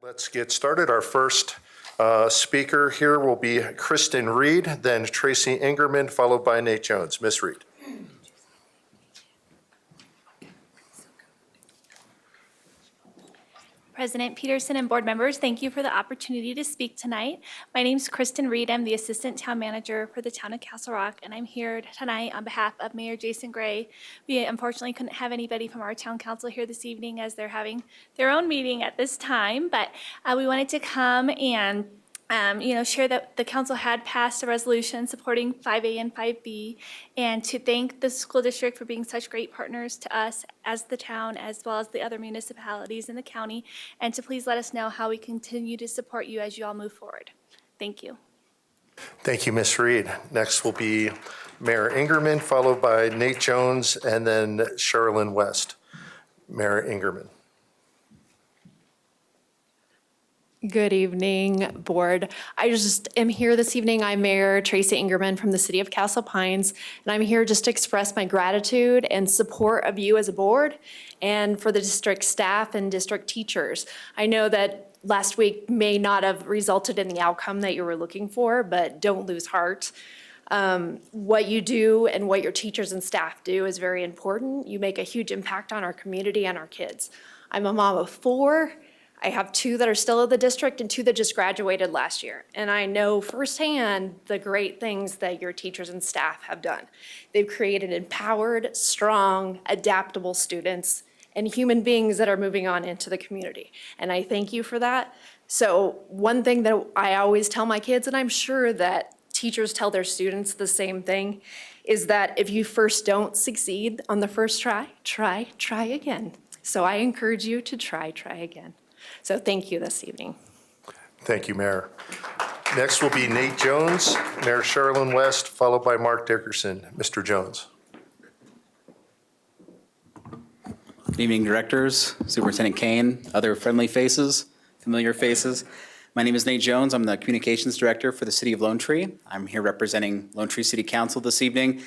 Let's get started. Our first speaker here will be Kristen Reed, then Tracy Ingerman, followed by Nate Jones. Miss Reed. President Peterson and board members, thank you for the opportunity to speak tonight. My name is Kristen Reed. I'm the Assistant Town Manager for the Town of Castle Rock, and I'm here tonight on behalf of Mayor Jason Gray. We unfortunately couldn't have anybody from our town council here this evening as they're having their own meeting at this time, but we wanted to come and share that the council had passed a resolution supporting 5A and 5B, and to thank the school district for being such great partners to us as the town, as well as the other municipalities in the county, and to please let us know how we continue to support you as you all move forward. Thank you. Thank you, Ms. Reed. Next will be Mayor Ingerman, followed by Nate Jones, and then Sherilyn West. Mayor Ingerman. Good evening, board. I just am here this evening. I'm Mayor Tracy Ingerman from the city of Castle Pines, and I'm here just to express my gratitude and support of you as a board and for the district staff and district teachers. I know that last week may not have resulted in the outcome that you were looking for, but don't lose heart. What you do and what your teachers and staff do is very important. You make a huge impact on our community and our kids. I'm a mom of 4. I have 2 that are still in the district and 2 that just graduated last year. And I know firsthand the great things that your teachers and staff have done. They've created empowered, strong, adaptable students and human beings that are moving on into the community. And I thank you for that. So one thing that I always tell my kids, and I'm sure that teachers tell their students the same thing, is that if you first don't succeed on the first try again. So I encourage you to try again. So thank you this evening. Thank you, Mayor. Next will be Nate Jones, Mayor Sherilyn West, followed by Mark Dickerson. Mr. Jones. Good evening, directors, Superintendent Kane, other friendly faces, familiar faces. My name is Nate Jones. I'm the communications director for the city of Lone Tree. I'm here representing Lone Tree City Council this evening.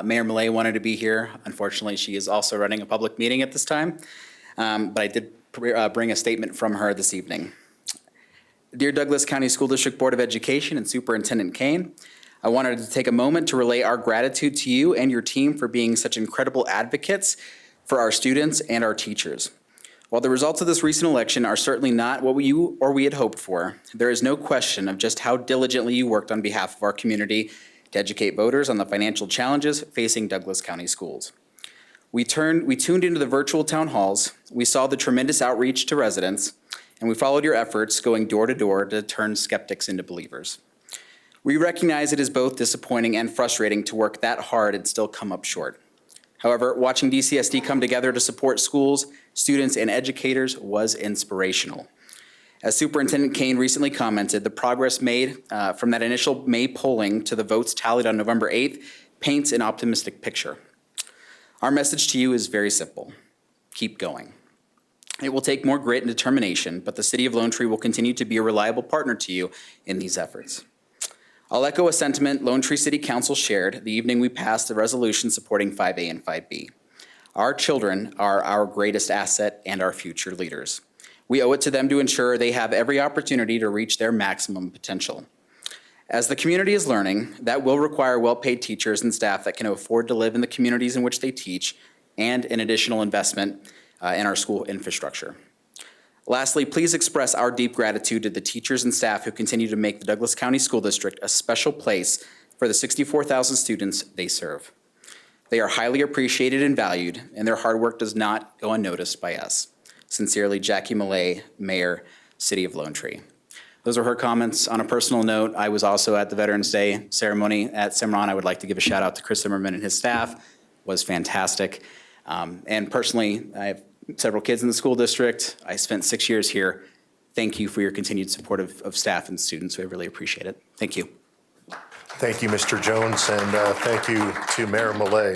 Mayor Millay wanted to be here. Unfortunately, she is also running a public meeting at this time, but I did bring a statement from her this evening. Dear Douglas County School District Board of Education and Superintendent Kane, I wanted to take a moment to relay our gratitude to you and your team for being such incredible advocates for our students and our teachers. While the results of this recent election are certainly not what we had hoped for, there is no question of just how diligently you worked on behalf of our community to educate voters on the financial challenges facing Douglas County schools. We tuned into the virtual town halls, we saw the tremendous outreach to residents, and we followed your efforts going door to door to turn skeptics into believers. We recognize it is both disappointing and frustrating to work that hard and still come up short. However, watching DCSD come together to support schools, students, and educators was inspirational. As Superintendent Kane recently commented, the progress made from that initial May polling to the votes tallied on November 8th paints an optimistic picture. Our message to you is very simple. Keep going. It will take more grit and determination, but the City of Lone Tree will continue to be a reliable partner to you in these efforts. I'll echo a sentiment Lone Tree City Council shared the evening we passed the resolution supporting 5A and 5B. Our children are our greatest asset and our future leaders. We owe it to them to ensure they have every opportunity to reach their maximum potential. As the community is learning, that will require well-paid teachers and staff that can afford to live in the communities in which they teach, and an additional investment in our school infrastructure. Lastly, please express our deep gratitude to the teachers and staff who continue to make the Douglas County School District a special place for the 64,000 students they serve. They are highly appreciated and valued, and their hard work does not go unnoticed by us. Sincerely, Jackie Millay, Mayor, City of Lone Tree. Those are her comments. On a personal note, I was also at the Veterans Day ceremony at Cimarron. I would like to give a shout out to Chris Zimmerman and his staff. It was fantastic. And personally, I have several kids in the school district. I spent 6 years here. Thank you for your continued support of staff and students. We really appreciate it. Thank you. Thank you, Mr. Jones, and thank you to Mayor Millay.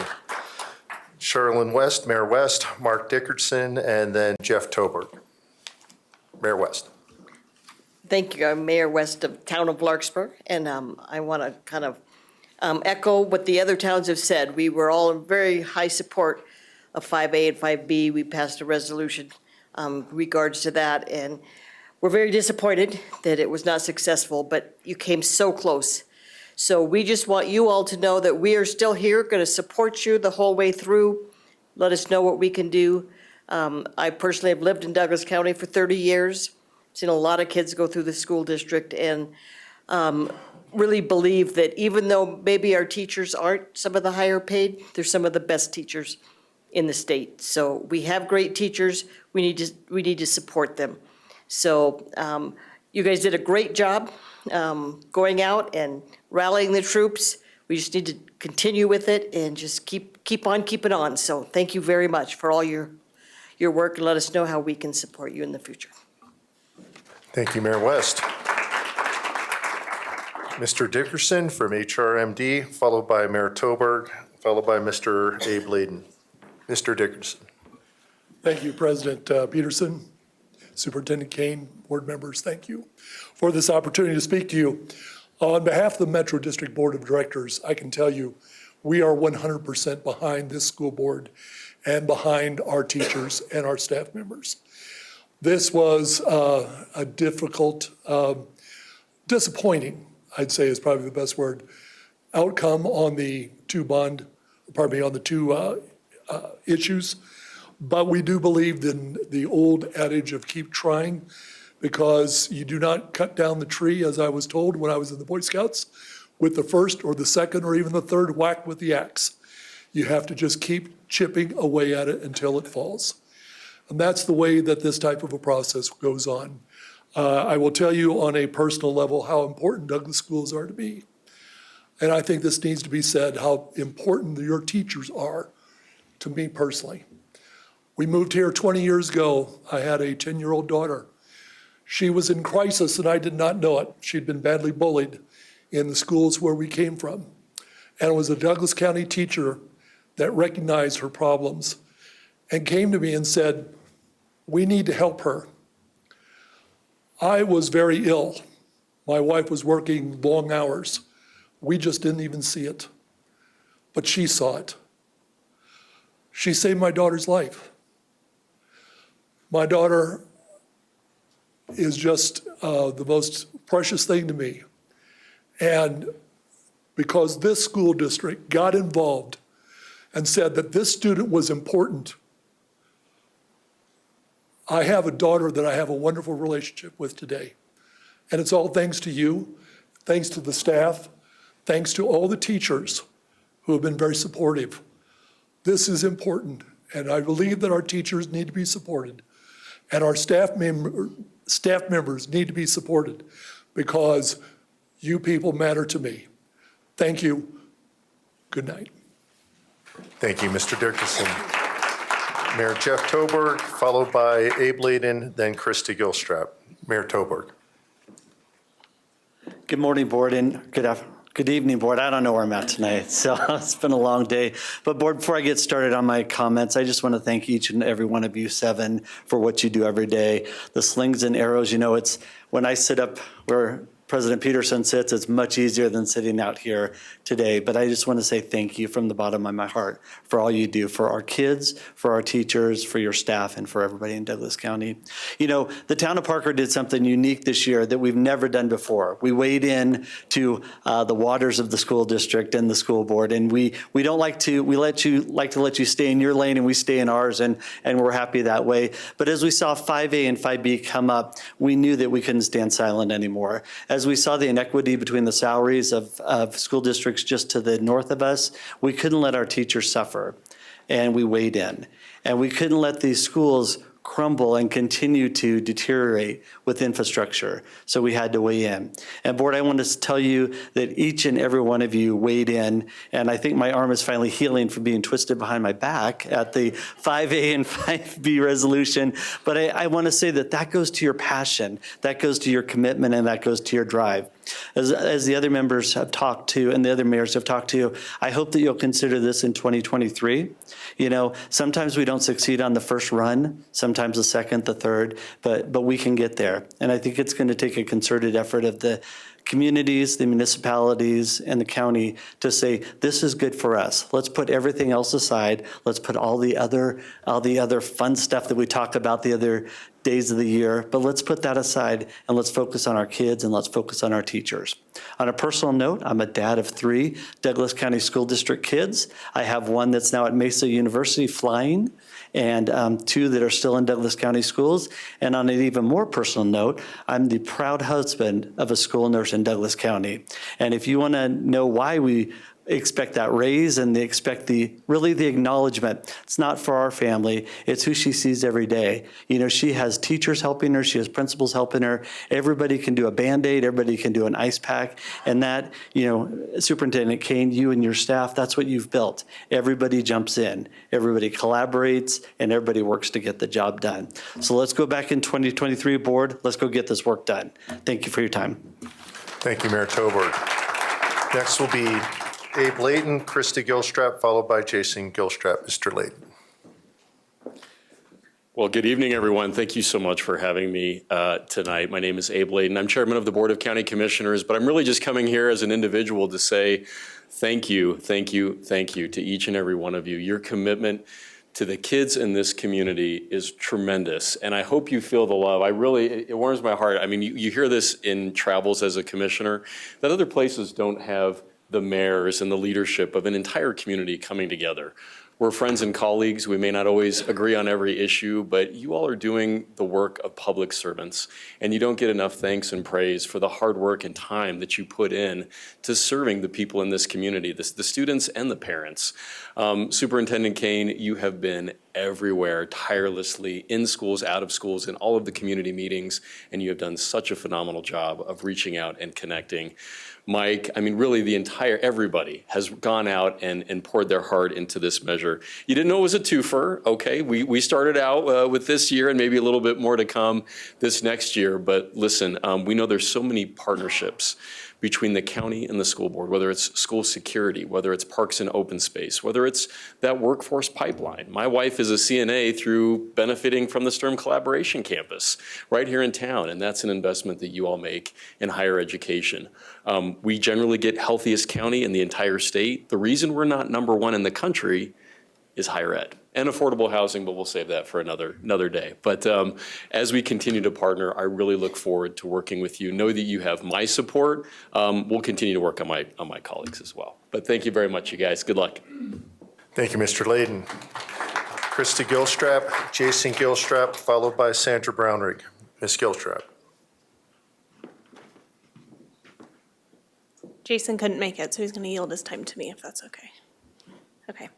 Sherilyn West, Mayor West, Mark Dickerson, and then Jeff Tobert. Mayor West. Thank you. I'm Mayor West of Town of Larkspur, and I want to kind of echo what the other towns have said. We were all in very high support of 5A and 5B. We passed a resolution regards to that, and we're very disappointed that it was not successful, but you came so close. So we just want you all to know that we are still here, going to support you the whole way through. Let us know what we can do. I personally have lived in Douglas County for 30 years, seen a lot of kids go through the school district, and really believe that even though maybe our teachers aren't some of the higher paid, they're some of the best teachers in the state. So we have great teachers. We need to support them. So you guys did a great job going out and rallying the troops. We just need to continue with it and just keep on keeping on. So thank you very much for all your work, and let us know how we can support you in the future. Thank you, Mayor West. Mr. Dickerson from HRMD, followed by Mayor Toberg, followed by Mr. Abe Layden. Mr. Dickerson. Thank you, President Peterson, Superintendent Kane, board members, thank you for this opportunity to speak to you. On behalf of the Metro District Board of Directors, I can tell you we are 100% behind this school board and behind our teachers and our staff members. This was a difficult, disappointing, I'd say is probably the best word, outcome on the two issues. But we do believe in the old adage of keep trying, because you do not cut down the tree, as I was told when I was in the Boy Scouts, with the first or the second or even the third whack with the axe. You have to just keep chipping away at it until it falls. And that's the way that this type of a process goes on. I will tell you on a personal level how important Douglas schools are to me. And I think this needs to be said, how important your teachers are to me personally. We moved here 20 years ago. I had a 10-year-old daughter. She was in crisis and I did not know it. She'd been badly bullied in the schools where we came from. And it was a Douglas County teacher that recognized her problems and came to me and said, we need to help her. I was very ill. My wife was working long hours. We just didn't even see it. But she saw it. She saved my daughter's life. My daughter is just the most precious thing to me. And because this school district got involved and said that this student was important, I have a daughter that I have a wonderful relationship with today. And it's all thanks to you, thanks to the staff, thanks to all the teachers who have been very supportive. This is important, and I believe that our teachers need to be supported, and our staff members need to be supported, because you people matter to me. Thank you. Good night. Thank you, Mr. Dickerson. Mayor Jeff Toberg, followed by Abe Layden, then Christy Gilstrap. Mayor Toberg. Good morning, board, and good evening, board. I don't know where I'm at tonight, so it's been a long day. But board, before I get started on my comments, I just want to thank each and every one of you seven for what you do every day. The slings and arrows, you know, it's when I sit up where President Peterson sits, it's much easier than sitting out here today. But I just want to say thank you from the bottom of my heart for all you do for our kids, for our teachers, for your staff, and for everybody in Douglas County. You know, the town of Parker did something unique this year that we've never done before. We weighed in to the waters of the school district and the school board, and we don't like to, we like to let you stay in your lane and we stay in ours, and we're happy that way. But as we saw 5A and 5B come up, we knew that we couldn't stand silent anymore. As we saw the inequity between the salaries of school districts just to the north of us, we couldn't let our teachers suffer, and we weighed in. And we couldn't let these schools crumble and continue to deteriorate with infrastructure. So we had to weigh in. And board, I want to tell you that each and every one of you weighed in, and I think my arm is finally healing from being twisted behind my back at the 5A and 5B resolution. But I want to say that that goes to your passion, that goes to your commitment, and that goes to your drive. As the other members have talked to and the other mayors have talked to, I hope that you'll consider this in 2023. You know, sometimes we don't succeed on the first run, sometimes the second, the third, but we can get there. And I think it's going to take a concerted effort of the communities, the municipalities, and the county to say, this is good for us. Let's put everything else aside. Let's put all the other fun stuff that we talk about the other days of the year, but let's put that aside and let's focus on our kids and let's focus on our teachers. On a personal note, I'm a dad of 3 Douglas County School District kids. I have one that's now at Mesa University flying, and 2 that are still in Douglas County schools. And on an even more personal note, I'm the proud husband of a school nurse in Douglas County. And if you want to know why we expect that raise and they expect the acknowledgement, it's not for our family, it's who she sees every day. You know, she has teachers helping her, she has principals helping her, everybody can do a Band-Aid, everybody can do an ice pack, and that, you know, Superintendent Kane, you and your staff, that's what you've built. Everybody jumps in, everybody collaborates, and everybody works to get the job done. So let's go back in 2023, board, let's go get this work done. Thank you for your time. Thank you, Mayor Toberg. Next will be Abe Layton, Krista Gilstrap, followed by Jason Gilstrap. Mr. Layton. Well, good evening, everyone. Thank you so much for having me tonight. My name is Abe Layton. I'm chairman of the Board of County Commissioners, but I'm really just coming here as an individual to say thank you, thank you, thank you to each and every one of you. Your commitment to the kids in this community is tremendous, and I hope you feel the love. It warms my heart. I mean, you hear this in travels as a commissioner, that other places don't have the mayors and the leadership of an entire community coming together. We're friends and colleagues. We may not always agree on every issue, but you all are doing the work of public servants, and you don't get enough thanks and praise for the hard work and time that you put in to serving the people in this community, the students and the parents. Superintendent Kane, you have been everywhere tirelessly, in schools, out of schools, in all of the community meetings, and you have done such a phenomenal job of reaching out and connecting. Mike, I mean, really everybody has gone out and poured their heart into this measure. You didn't know it was a twofer, okay? We started out with this year and maybe a little bit more to come this next year, but listen, we know there's so many partnerships between the county and the school board, whether it's school security, whether it's parks and open space, whether it's that workforce pipeline. My wife is a CNA through benefiting from the STERM Collaboration Campus right here in town, and that's an investment that you all make in higher education. We generally get healthiest county in the entire state. The reason we're not #1 in the country is higher ed and affordable housing, but we'll save that for another day. But as we continue to partner, I really look forward to working with you. Know that you have my support. We'll continue to work on my colleagues as well. But thank you very much, you guys. Good luck. Thank you, Mr. Layton. Krista Gilstrap, Jason Gilstrap, followed by Sandra Brownrigg. Ms. Gilstrap. Jason couldn't make it, so he's going to yield his time to me if that's okay. Okay.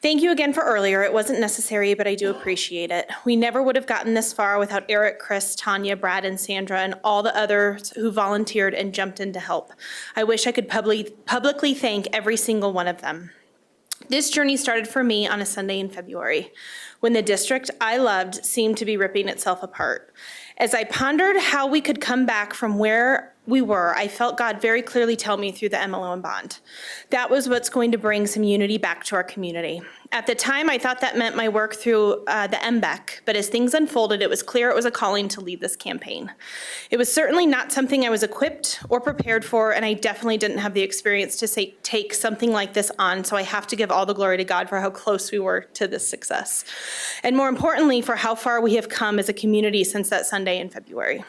Thank you again for earlier. It wasn't necessary, but I do appreciate it. We never would have gotten this far without Eric, Chris, Tanya, Brad, and Sandra, and all the others who volunteered and jumped in to help. I wish I could publicly thank every single one of them. This journey started for me on a Sunday in February, when the district I loved seemed to be ripping itself apart. As I pondered how we could come back from where we were, I felt God very clearly tell me through the MLO and bond. That was what's going to bring some unity back to our community. At the time, I thought that meant my work through the MBEC, but as things unfolded, it was clear it was a calling to lead this campaign. It was certainly not something I was equipped or prepared for, and I definitely didn't have the experience to take something like this on, so I have to give all the glory to God for how close we were to this success. And more importantly, for how far we have come as a community since that Sunday in February.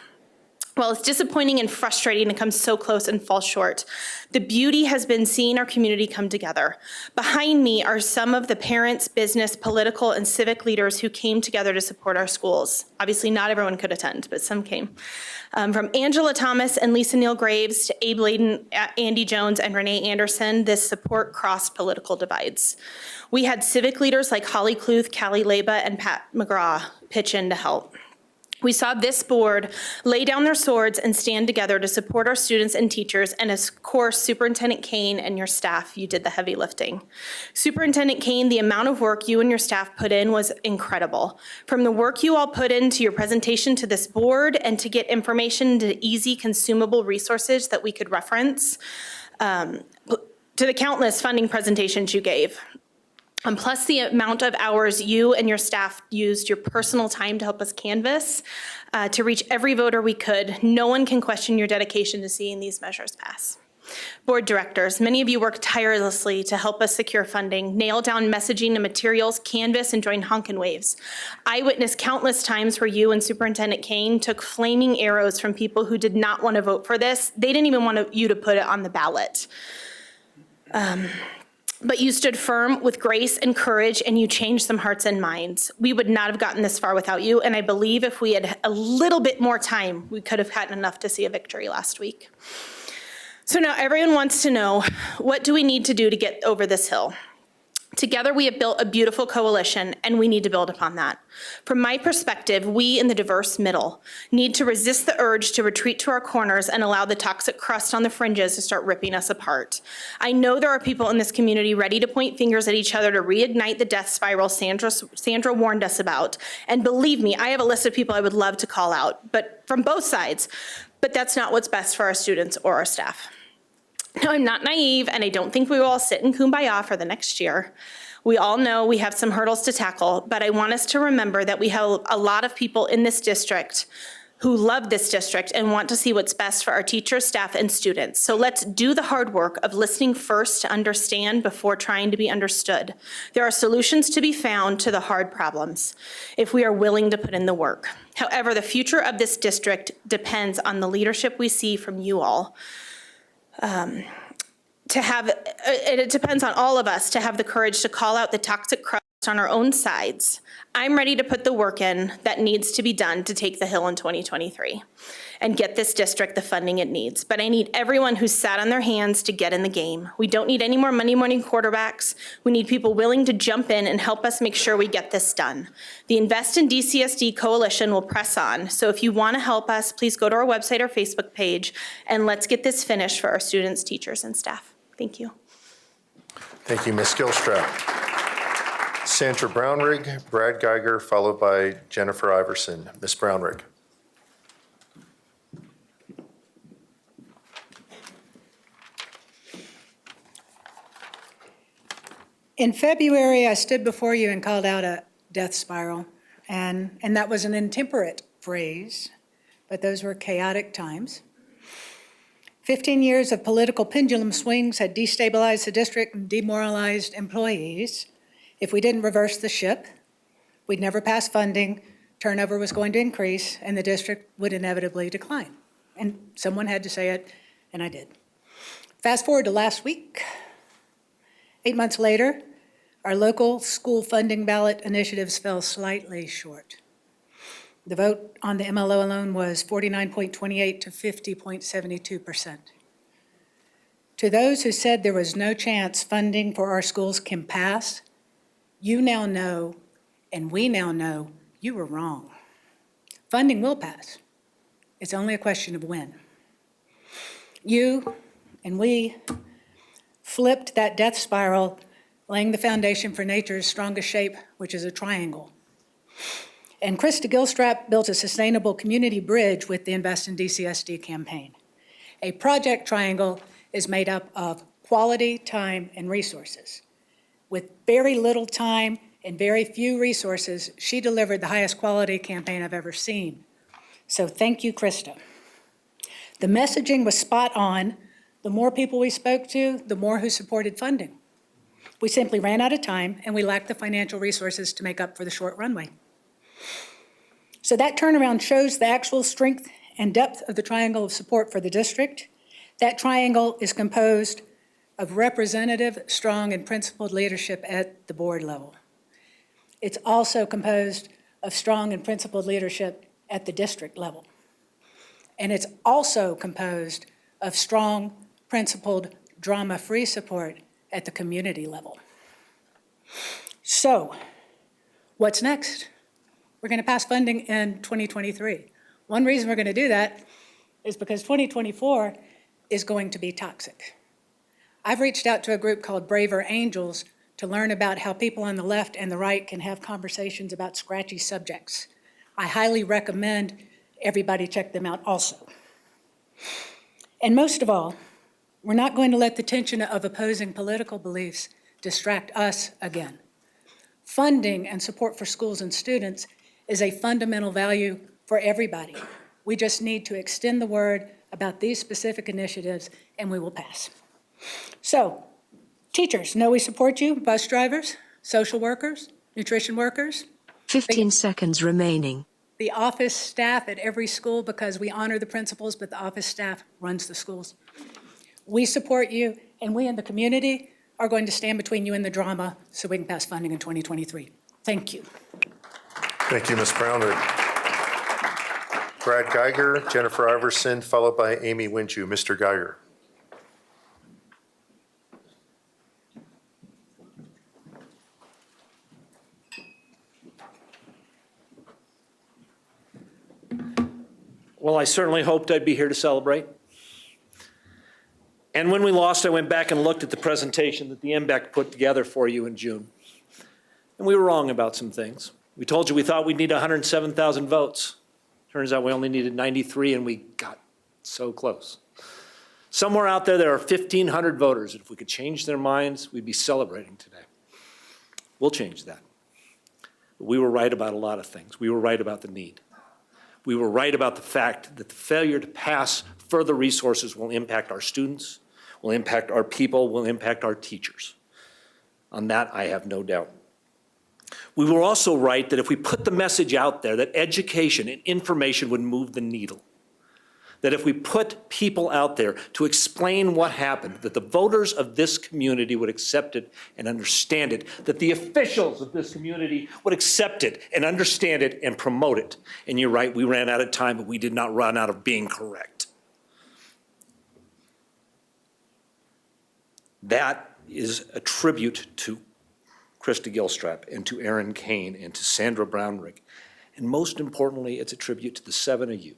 While it's disappointing and frustrating to come so close and fall short, the beauty has been seeing our community come together. Behind me are some of the parents, business, political, and civic leaders who came together to support our schools. Obviously, not everyone could attend, but some came. From Angela Thomas and Lisa Neal Graves to Abe Layton, Andy Jones, and Renee Anderson, this support crossed political divides. We had civic leaders like Holly Kluth, Callie Leba, and Pat McGraw pitch in to help. We saw this board lay down their swords and stand together to support our students and teachers, and of course, Superintendent Kane and your staff, you did the heavy lifting. Superintendent Kane, the amount of work you and your staff put in was incredible. From the work you all put into your presentation to this board and to get information to easy consumable resources that we could reference, to the countless funding presentations you gave. Plus the amount of hours you and your staff used your personal time to help us canvass to reach every voter we could. No one can question your dedication to seeing these measures pass. Board directors, many of you worked tirelessly to help us secure funding, nail down messaging and materials, canvass, and join honkin' waves. I witnessed countless times where you and Superintendent Kane took flaming arrows from people who did not want to vote for this. They didn't even want you to put it on the ballot. But you stood firm with grace and courage, and you changed some hearts and minds. We would not have gotten this far without you, and I believe if we had a little bit more time, we could have had enough to see a victory last week. So now everyone wants to know, what do we need to do to get over this hill? Together, we have built a beautiful coalition, and we need to build upon that. From my perspective, we in the diverse middle need to resist the urge to retreat to our corners and allow the toxic crust on the fringes to start ripping us apart. I know there are people in this community ready to point fingers at each other to reignite the death spiral Sandra warned us about. And believe me, I have a list of people I would love to call out, but from both sides. But that's not what's best for our students or our staff. Now, I'm not naive, and I don't think we will all sit in kumbaya for the next year. We all know we have some hurdles to tackle, but I want us to remember that we have a lot of people in this district who love this district and want to see what's best for our teachers, staff, and students. So let's do the hard work of listening first to understand before trying to be understood. There are solutions to be found to the hard problems if we are willing to put in the work. However, the future of this district depends on the leadership we see from you all. It depends on all of us to have the courage to call out the toxic crust on our own sides. I'm ready to put the work in that needs to be done to take the hill in 2023 and get this district the funding it needs. But I need everyone who's sat on their hands to get in the game. We don't need any more Monday morning quarterbacks. We need people willing to jump in and help us make sure we get this done. The Invest in DCSD Coalition will press on. So if you want to help us, please go to our website or Facebook page and let's get this finished for our students, teachers, and staff. Thank you. Thank you, Ms. Gilstrap. Sandra Brownrigg, Brad Geiger, followed by Jennifer Iverson. Ms. Brownrigg. In February, I stood before you and called out a death spiral, and that was an intemperate phrase, but those were chaotic times. 15 years of political pendulum swings had destabilized the district and demoralized employees. If we didn't reverse the ship, we'd never pass funding, turnover was going to increase, and the district would inevitably decline. And someone had to say it, and I did. Fast forward to last week. 8 months later, our local school funding ballot initiatives fell slightly short. The vote on the MLO alone was 49.28 to 50.72%. To those who said there was no chance funding for our schools can pass, you now know, and we now know, you were wrong. Funding will pass. It's only a question of when. You and we flipped that death spiral, laying the foundation for nature's strongest shape, which is a triangle. And Krista Gilstrap built a sustainable community bridge with the Invest in DCSD campaign. A project triangle is made up of quality, time, and resources. With very little time and very few resources, she delivered the highest quality campaign I've ever seen. So thank you, Krista. The messaging was spot on. The more people we spoke to, the more who supported funding. We simply ran out of time, and we lacked the financial resources to make up for the short runway. So that turnaround shows the actual strength and depth of the triangle of support for the district. That triangle is composed of representative, strong, and principled leadership at the board level. It's also composed of strong and principled leadership at the district level. And it's also composed of strong, principled, drama-free support at the community level. So, what's next? We're going to pass funding in 2023. One reason we're going to do that is because 2024 is going to be toxic. I've reached out to a group called Braver Angels to learn about how people on the left and the right can have conversations about scratchy subjects. I highly recommend everybody check them out also. And most of all, we're not going to let the tension of opposing political beliefs distract us again. Funding and support for schools and students is a fundamental value for everybody. We just need to extend the word about these specific initiatives, and we will pass. So, teachers, know we support you. Bus drivers, social workers, nutrition workers. 15 seconds remaining. The office staff at every school, because we honor the principals, but the office staff runs the schools. We support you, and we in the community are going to stand between you and the drama so we can pass funding in 2023. Thank you. Thank you, Ms. Brownrigg. Brad Geiger, Jennifer Iverson, followed by Amy Winju. Mr. Geiger. Well, I certainly hoped I'd be here to celebrate. And when we lost, I went back and looked at the presentation that the MBEC put together for you in June. And we were wrong about some things. We told you we thought we'd need 107,000 votes. Turns out we only needed 93, and we got so close. Somewhere out there, there are 1,500 voters. If we could change their minds, we'd be celebrating today. We'll change that. But we were right about a lot of things. We were right about the need. We were right about the fact that the failure to pass further resources will impact our students, will impact our people, will impact our teachers. On that, I have no doubt. We were also right that if we put the message out there that education and information would move the needle, that if we put people out there to explain what happened, that the voters of this community would accept it and understand it, that the officials of this community would accept it and understand it and promote it. And you're right, we ran out of time, but we did not run out of being correct. That is a tribute to Krista Gilstrap and to Erin Kane and to Sandra Brownrigg. And most importantly, it's a tribute to the 7 of you.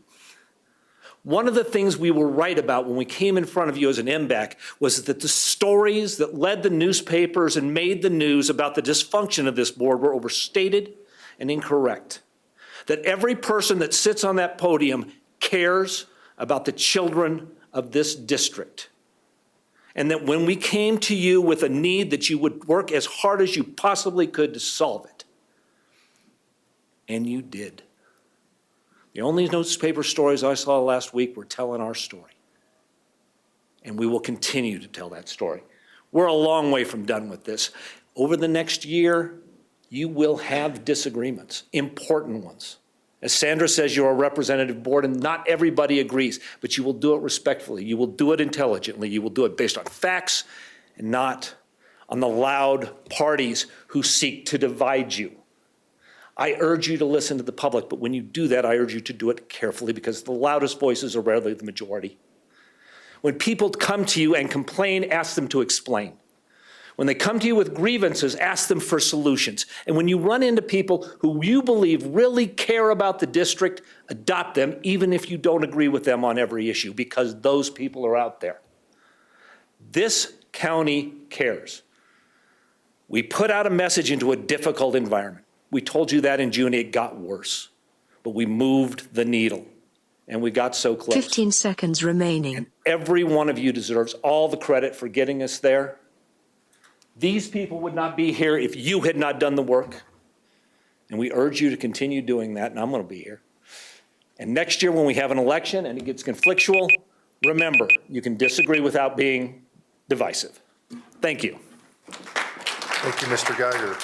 One of the things we were right about when we came in front of you as an MBAC was that the stories that led the newspapers and made the news about the dysfunction of this board were overstated and incorrect. That every person that sits on that podium cares about the children of this district. And that when we came to you with a need, that you would work as hard as you possibly could to solve it. And you did. The only newspaper stories I saw last week were telling our story. And we will continue to tell that story. We're a long way from done with this. Over the next year, you will have disagreements, important ones. As Sandra says, you're a representative board and not everybody agrees, but you will do it respectfully. You will do it intelligently. You will do it based on facts and not on the loud parties who seek to divide you. I urge you to listen to the public, but when you do that, I urge you to do it carefully because the loudest voices are rarely the majority. When people come to you and complain, ask them to explain. When they come to you with grievances, ask them for solutions. And when you run into people who you believe really care about the district, adopt them, even if you don't agree with them on every issue, because those people are out there. This county cares. We put out a message into a difficult environment. We told you that in June, it got worse, but we moved the needle and we got so close. 15 seconds remaining. And every one of you deserves all the credit for getting us there. These people would not be here if you had not done the work. And we urge you to continue doing that, and I'm going to be here. And next year when we have an election and it gets conflictual, remember, you can disagree without being divisive. Thank you. Thank you, Mr. Geiger.